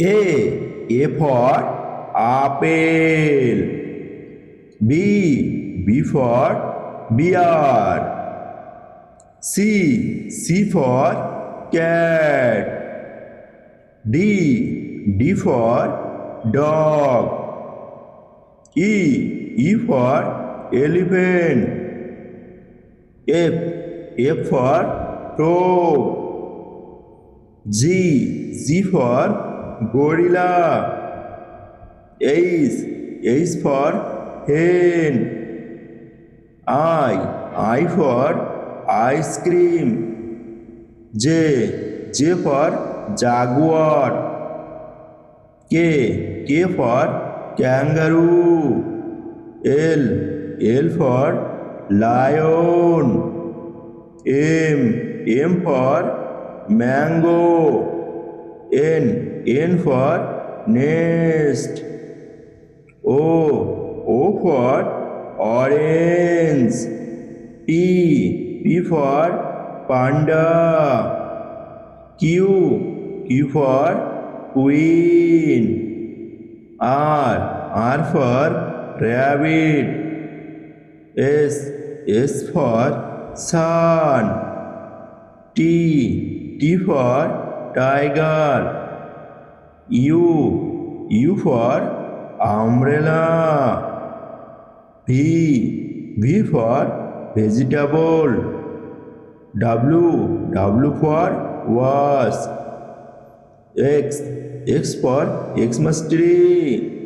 A for apple. B for bear. C for cat. D for dog. E for elephant. F for frog. G for gorilla. H for hen. I for ice cream. J for jaguar. K for kangaroo. L for lion. M for mango. N for nest. O for orange. P for panda. Q for queen. R for rabbit. S for sun. T for tiger. U for umbrella. V for vegetable. W for watch. X for Xmas tree.